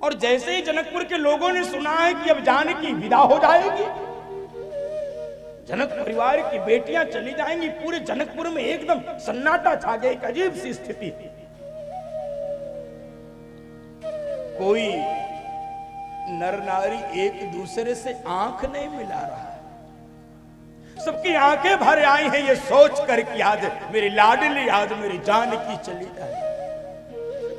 और जैसे ही जनकपुर के लोगों ने सुना है कि अब जानकी विदा हो जाएगी, जनक परिवार की बेटियां चली जाएंगी, पूरे जनकपुर में एकदम सन्नाटा छा गया, एक अजीब सी स्थिति। कोई नर नारी एक दूसरे से आंख नहीं मिला रहा है, सबकी आंखें भर आई हैं ये सोच कर कि आज मेरी लाडली, आज मेरी जानकी चली जाए।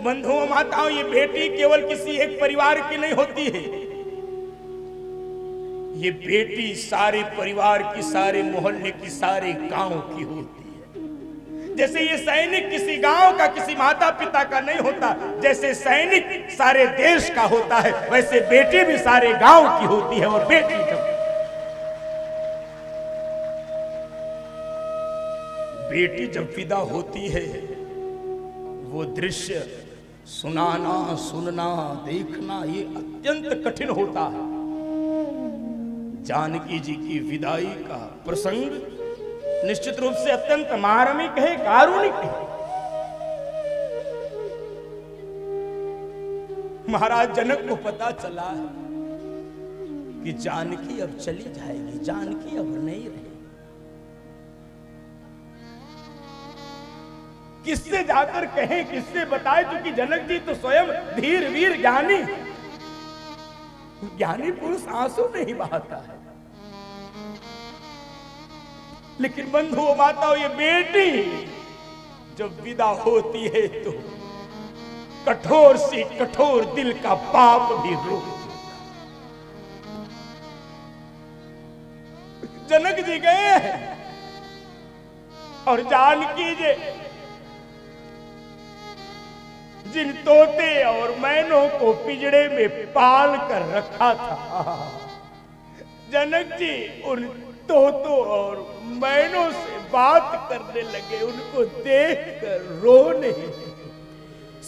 बंधुओं माताओं, ये बेटी केवल किसी एक परिवार की नहीं होती है, ये बेटी सारे परिवार की, सारे मोहल्ले की, सारे गांव की होती है। जैसे ये सैनिक किसी गांव का, किसी माता पिता का नहीं होता, जैसे सैनिक सारे देश का होता है, वैसे बेटी भी सारे गांव की होती है। और बेटी जब विदा होती है, वो दृश्य सुनाना, सुनना, देखना ये अत्यंत कठिन होता है। जानकी जी की विदाई का प्रसंग निश्चित रूप से अत्यंत मार्मिक है, कारुणिक है। महाराज जनक को पता चला है कि जानकी अब चली जाएगी, जानकी अब नहीं रहेगी। किससे जाकर कहें, किससे बताए, क्योंकि जनक जी तो स्वयं धीर वीर ज्ञानी, ज्ञानी पुरुष आंसू नहीं बहाता है। लेकिन बंधुओं माताओं, ये बेटी जब विदा होती है तो कठोर से कठोर दिल का पाप भी रो। जनक जी गए हैं और जानकी जी जिन तोते और मैनों को पिंजड़े में पाल कर रखा था, जनक जी उन तोतों और मैनों से बात करने लगे, उनको देखकर रोने।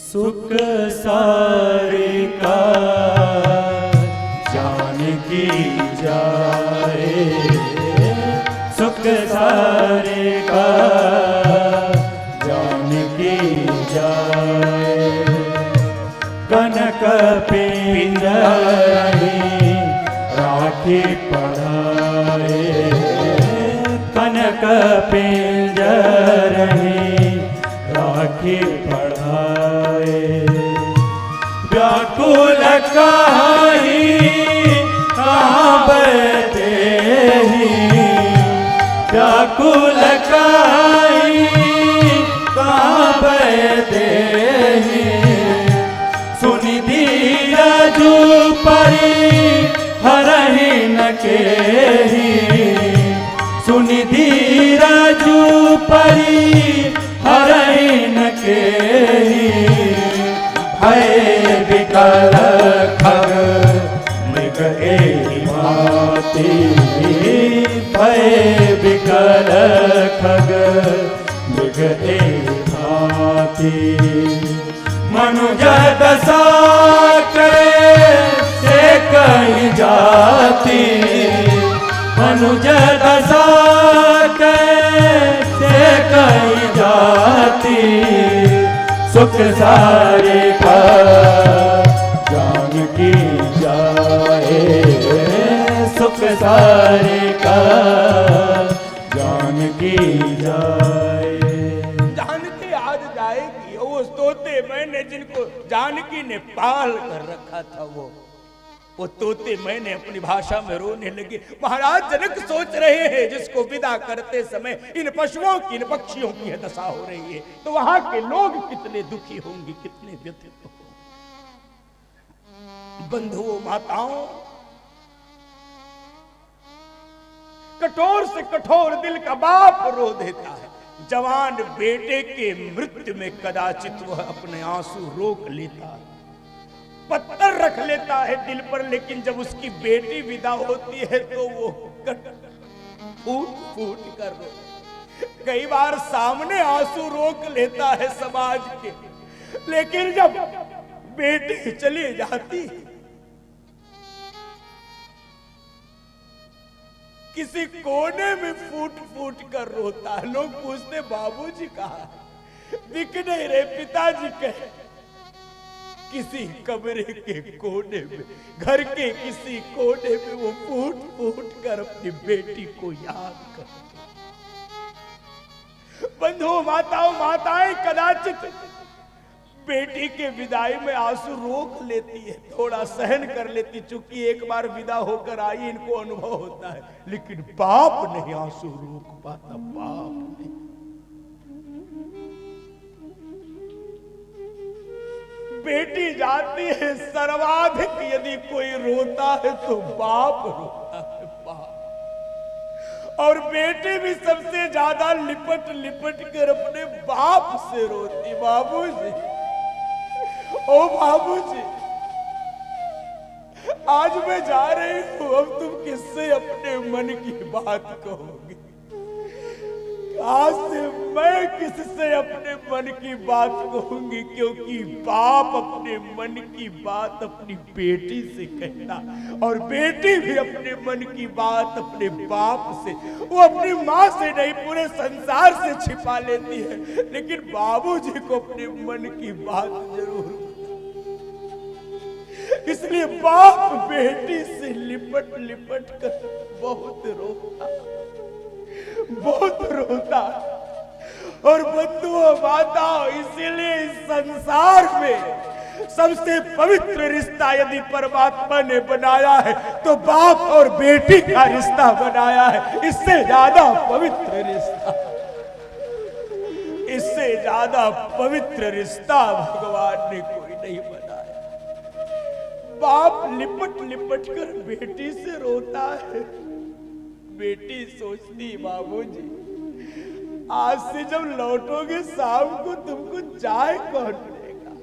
सुख सारे का जानकी जाए, सुख सारे का जानकी जाए। कनक पिंजरे राखी पढ़ाए, कनक पिंजरे राखी पढ़ाए। व्याकुल कहीं कहाँ बैठे ही, व्याकुल कहीं कहाँ बैठे ही। सुनि धीरजु परी हरहि न केहि, सुनि धीरजु परी हरहि न केहि। भय विकल खग मृग एहि भांति, भय विकल खग मृग एहि भांति। मनुज दशा से कहीं जाती, मनुज दशा से कहीं जाती। सुख सारे का जानकी जाए, सुख सारे का जानकी जाए। जानकी आज जाएगी, वो तोते मैंने जिनको जानकी ने पाल कर रखा था, वो तोते मैंने अपनी भाषा में रोने लगे। महाराज जनक सोच रहे हैं जिसको विदा करते समय इन पशुओं की, इन पक्षियों की दशा हो रही है, तो वहां के लोग कितने दुखी होंगे, कितने व्यथित होंगे। बंधुओं माताओं, कठोर से कठोर दिल का बाप रो देता है। जवान बेटे के मृत्यु में कदाचित वह अपने आंसू रोक लेता है, पत्थर रख लेता है दिल पर, लेकिन जब उसकी बेटी विदा होती है तो वो फूट फूट कर रो। कई बार सामने आंसू रोक लेता है समाज के, लेकिन जब बेटी चली जाती किसी कोने में फूट फूट कर रोता है। लोग पूछते बाबूजी कहाँ, दिख नहीं रहे, पिताजी कहे। किसी कमरे के कोने में, घर के किसी कोने में वो फूट फूट कर अपनी बेटी को याद करती। बंधुओं, माताओं, माताएं कदाचित बेटी के विदाई में आंसू रोक लेती है, थोड़ा सहन कर लेती, चूंकि एक बार विदा होकर आई, इनको अनुभव होता है। लेकिन बाप नहीं आंसू रोक पाता, बाप नहीं। बेटी जाती है, सर्वाधिक यदि कोई रोता है तो बाप रोता है, बाप। और बेटी भी सबसे ज्यादा लिपट लिपट कर अपने बाप से रोती। बाबूजी, ओ बाबूजी, आज मैं जा रही हूं, अब तुम किससे अपने मन की बात कहोगे? आज से मैं किससे अपने मन की बात कहूंगी? क्योंकि बाप अपने मन की बात अपनी बेटी से कहता, और बेटी भी अपने मन की बात अपने बाप से, वो अपनी माँ से नहीं पूरे संसार से छिपा लेती है, लेकिन बाबूजी को अपने मन की बात जरूर। इसलिए बाप बेटी से लिपट लिपट कर बहुत रोता, बहुत रोता। और बंधुओं, माताओं, इसीलिए इस संसार में सबसे पवित्र रिश्ता यदि परमात्मा ने बनाया है तो बाप और बेटी का रिश्ता बनाया है। इससे ज्यादा पवित्र रिश्ता, इससे ज्यादा पवित्र रिश्ता भगवान ने कोई नहीं बनाया। बाप लिपट लिपट कर बेटी से रोता है। बेटी सोचती, बाबूजी, आज से जब लौटोगे शाम को तुमको चाय कौन देगा?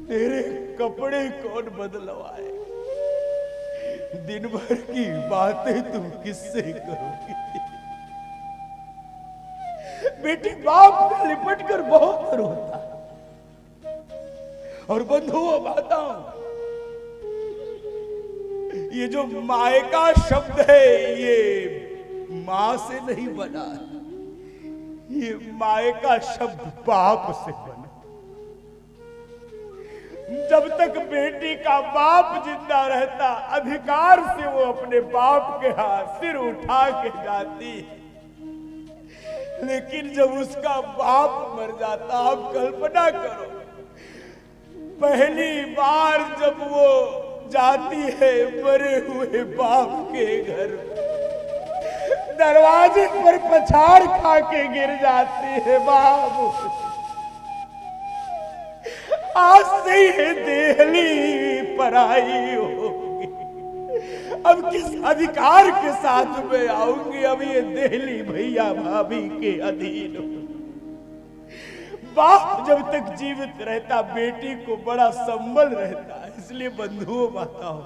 तेरे कपड़े कौन बदलवाए? दिन भर की बातें तुम किससे करोगी? बेटी बाप से लिपट कर बहुत रोता। और बंधुओं, माताओं, ये जो मायका शब्द है, ये मां से नहीं बना, ये मायका शब्द बाप से बना। जब तक बेटी का बाप जिंदा रहता, अधिकार से वो अपने बाप के हाथ सिर उठा के जाती। लेकिन जब उसका बाप मर जाता, आप कल्पना करो, पहली बार जब वो जाती है मरे हुए बाप के घर, दरवाजे पर पछाड़ खा के गिर जाती है। बाबू, आज से ही देहली पराई होगी, अब किस अधिकार के साथ में आऊंगी? अब ये देहली भैया भाभी के अधीन हो। बाप जब तक जीवित रहता बेटी को बड़ा संबल रहता है। इसलिए बंधुओं, माताओं,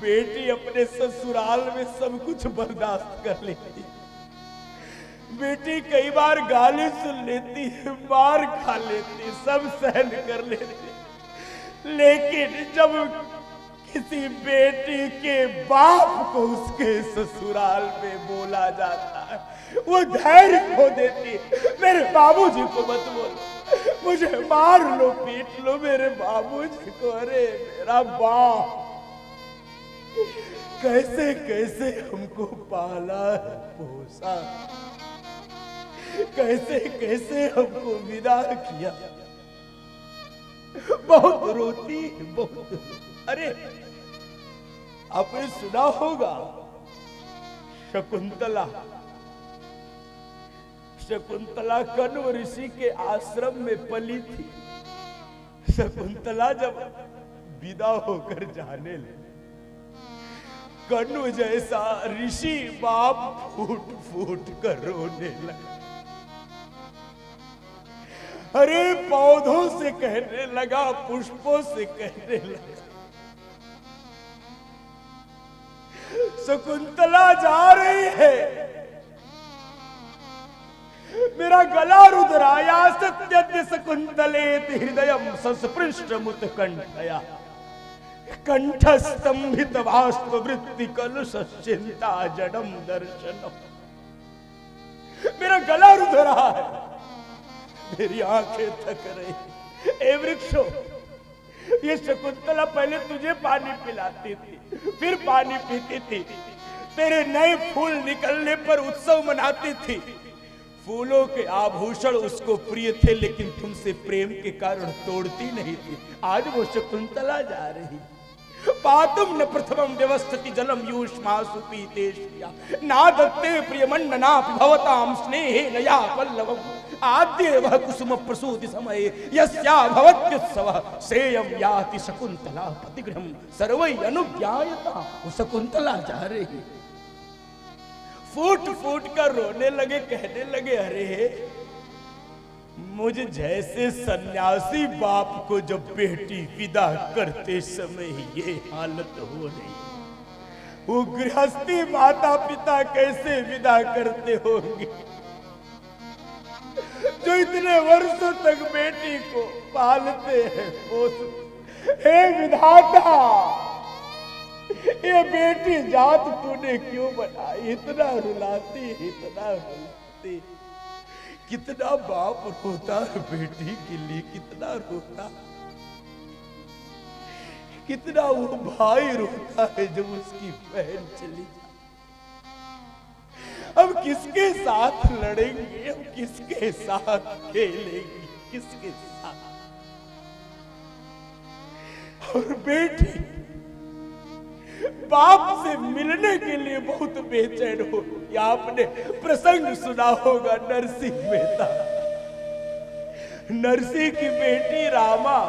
बेटी अपने ससुराल में सब कुछ बर्दाश्त कर लेती। बेटी कई बार गाली सुन लेती है, मार खा लेती, सब सहन कर लेती। लेकिन जब किसी बेटी के बाप को उसके ससुराल में बोला जाता है, वो धैर्य खो देती। मेरे बाबूजी को मत बोलो, मुझे मार लो, पीट लो, मेरे बाबूजी को। अरे मेरा बाप कैसे कैसे हमको पाला पोसा, कैसे कैसे हमको विदा किया। बहुत रोती, बहुत। अरे आपने सुना होगा, शकुंतला, शकुंतला कण्व ऋषि के आश्रम में पली थी। शकुंतला जब विदा होकर जाने लगी, कण्व जैसा ऋषि बाप फूट फूट कर रोने लगा। अरे पौधों से कहने लगा, पुष्पों से कहने लगा, शकुंतला जा रही है, मेरा गला रुद्राया, सत्यद्य शकुंतलेति हृदयम संस्पृष्ट मुत्कंठया, कंठस्तंभित वास्तव वृत्ति कलुष चिंता जडम दर्शनम। मेरा गला रुध रहा है, मेरी आंखें थक रही, ए वृक्षो, ये शकुंतला पहले तुझे पानी पिलाती थी, फिर पानी पीती थी, तेरे नए फूल निकलने पर उत्सव मनाती थी। फूलों के आभूषण उसको प्रिय थे, लेकिन तुमसे प्रेम के कारण तोड़ती नहीं थी। आज वो शकुंतला जा रही। पातुम न प्रथमम व्यवस्थिति जलम यूष्मासु पीतेश्या नादत्ते प्रियमन्नना भवताम स्नेहेन या पल्लवम आद्य वह कुसुम प्रसूति समय यस्या भवत्युत्सवः सेयं याति शकुंतला पतिगृहं सर्वै अनुज्ञायता। वो शकुंतला जा रही। फूट फूट कर रोने लगे, कहने लगे, अरे मुझ जैसे सन्यासी बाप को जब बेटी विदा करते समय ये हालत हो रही, वो गृहस्थी माता पिता कैसे विदा करते होंगे जो इतने वर्षों तक बेटी को पालते हैं पोसते। हे विधाता, ये बेटी जात तूने क्यों बनाई? इतना रुलाती, इतना रुलाती। कितना बाप रोता है बेटी के लिए, कितना रोता, कितना वो भाई रोता है जब उसकी बहन चली जाए। अब किसके साथ लड़ेंगे, अब किसके साथ खेलेंगे, किसके साथ? और बेटी बाप से मिलने के लिए बहुत बेचैन हो। आपने प्रसंग सुना होगा नरसिंह मेहता, नरसिंह की बेटी रामा,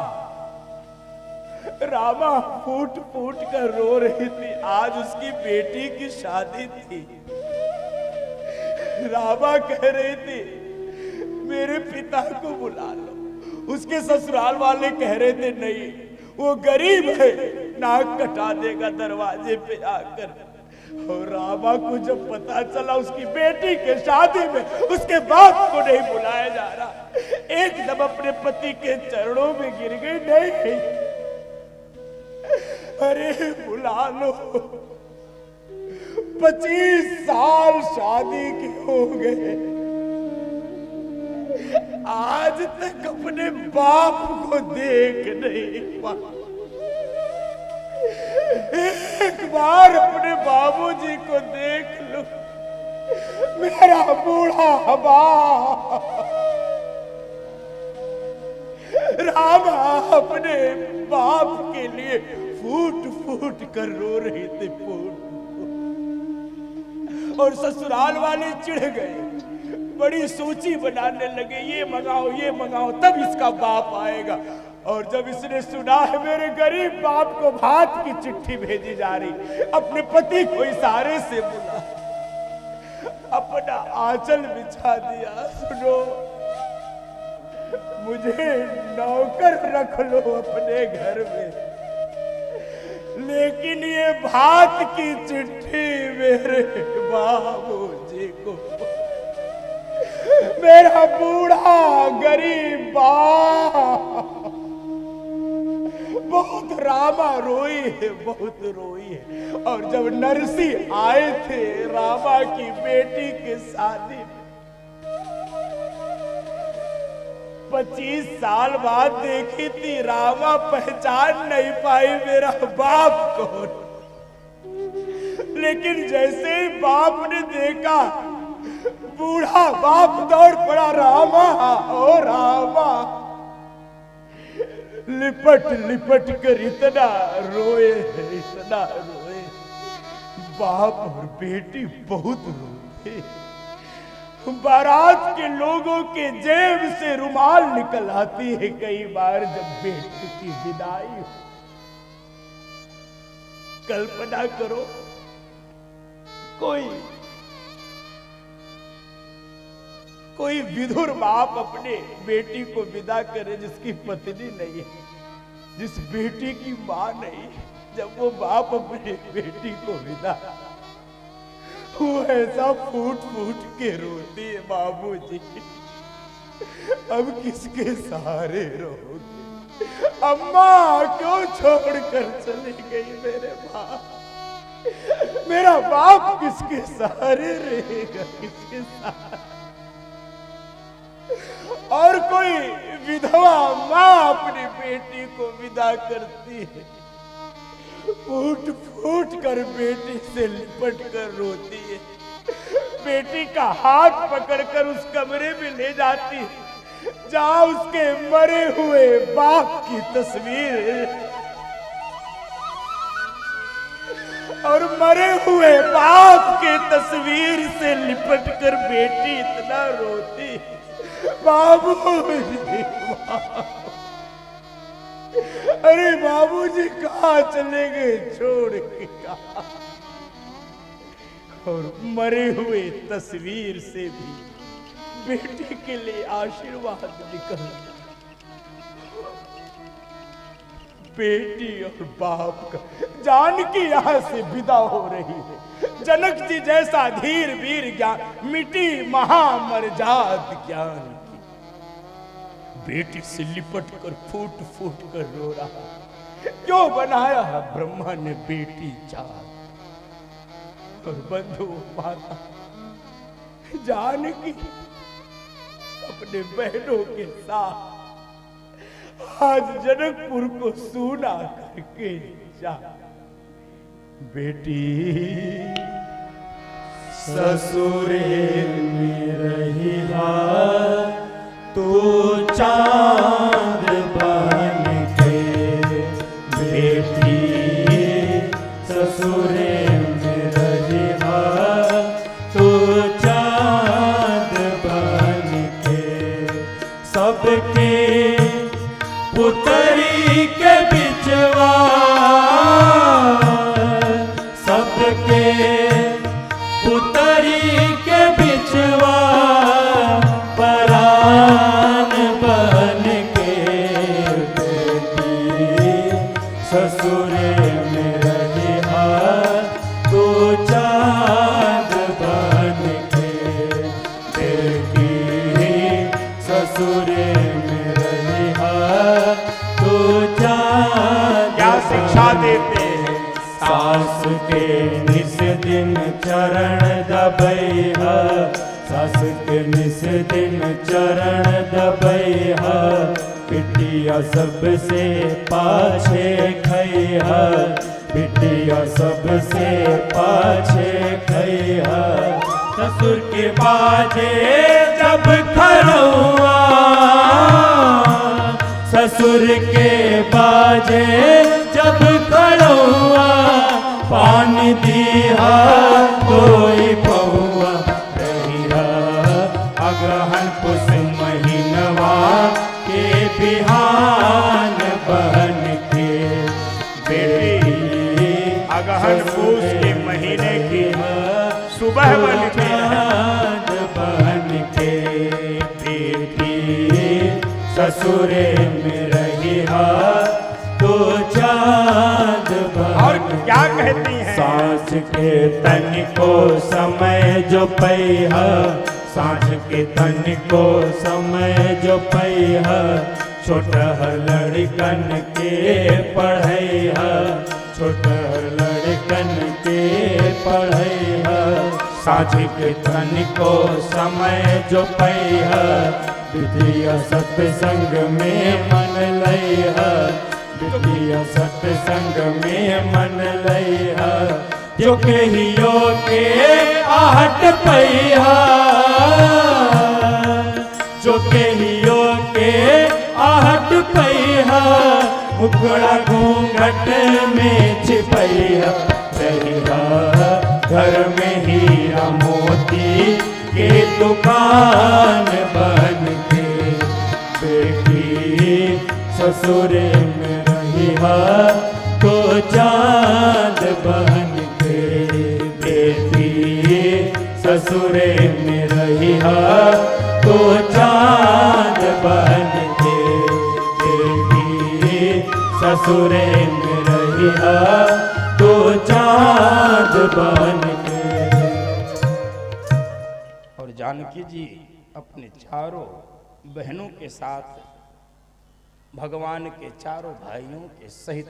रामा फूट फूट कर रो रही थी। आज उसकी बेटी की शादी थी। रामा कह रही थी मेरे पिता को बुला लो। उसके ससुराल वाले कह रहे थे नहीं, वो गरीब है, नाक कटा देगा दरवाजे पे आकर। और रामा को जब पता चला उसकी बेटी के शादी में उसके बाप को नहीं बुलाया जा रहा, एकदम अपने पति के चरणों में गिर गई। नहीं, अरे बुला लो। 25 साल शादी के हो गए, आज तक अपने बाप को देख नहीं पाया। एक बार अपने बाबूजी को देख लो, मेरा बूढ़ा बाप। रामा अपने बाप के लिए फूट फूट कर रो रहे थे, फूट। और ससुराल वाले चिढ़ गए, बड़ी सूची बनाने लगे, ये मंगाओ ये मंगाओ, तब इसका बाप आएगा। और जब इसने सुना है मेरे गरीब बाप को भात की चिट्ठी भेजी जा रही, अपने पति को इशारे से बुला, अपना आंचल बिछा दिया। सुनो, मुझे नौकर रख लो अपने घर में, लेकिन ये भात की चिट्ठी मेरे बाबूजी को, मेरा बूढ़ा गरीब बाप। बहुत रामा रोई है, बहुत रोई है। और जब नरसी आए थे रामा की बेटी के शादी में, 25 साल बाद देखी थी रामा, पहचान नहीं पाई मेरा बाप कौन। लेकिन जैसे ही बाप ने देखा, बूढ़ा बाप दौड़ पड़ा, रामा ओ रामा। लिपट लिपट कर इतना रोए, इतना रोए। बाप और बेटी बहुत रोए। बारात के लोगों के जेब से रुमाल निकल आती है कई बार जब बेटी की विदाई। कल्पना करो, कोई विधुर बाप अपने बेटी को विदा करे जिसकी पत्नी नहीं है, जिस बेटी की मां नहीं। जब वो बाप अपनी बेटी को विदा, वो ऐसा फूट फूट के रोती है, बाबूजी अब किसके सहारे रहोगे? अम्मा क्यों छोड़ कर चली गई मेरे बाप? मेरा बाप किसके सहारे रहेगा, किसके सहारे? और कोई विधवा माँ अपनी बेटी को विदा करती है, फूट फूट कर बेटी से लिपट कर रोती है, बेटी का हाथ पकड़कर उस कमरे में ले जाती है जहां उसके मरे हुए बाप की तस्वीर है। और मरे हुए बाप के तस्वीर से लिपट कर बेटी इतना रोती, बाबूजी, अरे बाबूजी कहाँ चले गए छोड़ के कहा। और मरे हुए तस्वीर से भी बेटी के लिए आशीर्वाद निकल, बेटी और बाप का जानकी यहां से विदा हो रही है। जनक जी जैसा धीर वीर ज्ञान मिटी महामर्याद ज्ञान की, बेटी से लिपट कर फूट फूट कर रो रहा। क्यों बनाया है ब्रह्मा ने बेटी चार। और बंधु माता जानकी अपने बहनों के साथ आज जनकपुर को सूना करके जा। बेटी ससुरे में रहिहा तू चांद बन के, बेटी ससुरे में रहिहा तू चांद बन के। सबके पुतरी के बिचवा, सबके पुतरी के बिचवा, परान बन के बेटी ससुरे में रहिहा तू चांद बन के। बेटी ससुरे में रहिहा तू चांद। क्या शिक्षा देते हैं सास के निस दिन चरण दबैहा, सास के निस दिन चरण दबैहा, बिटिया सबसे पाछे खैहा, बिटिया सबसे पाछे खैहा। ससुर के बाजे जब खरौआ, ससुर के बाजे जब खरौआ, पानी दिया कोई पौआ। रहिया अगहन पुस महीनवा के बिहान बहन के। बेटी अगहन पूस के महीने की सुबह बन के चांद बन के। बेटी ससुरे में रहिहा तो चांद बन। और क्या कहती हैं साँझ के तन को समय जो पैहा, साँझ के तन को समय जो पैहा, छोटा लड़कन के पढ़ैहा, छोटा लड़कन के पढ़ैहा। साँझ के तन को समय जो पैहा, बिटिया सत्संग में मन लैहा, बिटिया सत्संग में मन लैहा। जो कहियो के आहट पैहा, जो कहियो के आहट पैहा, मुखड़ा घूंघट में छिपैहा। रहिहा घर में हीरा मोती के दुकान बन के। बेटी ससुरे में रहिहा तो चांद बन के। बेटी ससुरे में रहिहा तो चांद बन के। बेटी ससुरे में रहिहा तो चांद बन के। और जानकी जी अपने चारों बहनों के साथ भगवान के चारों भाइयों के सहित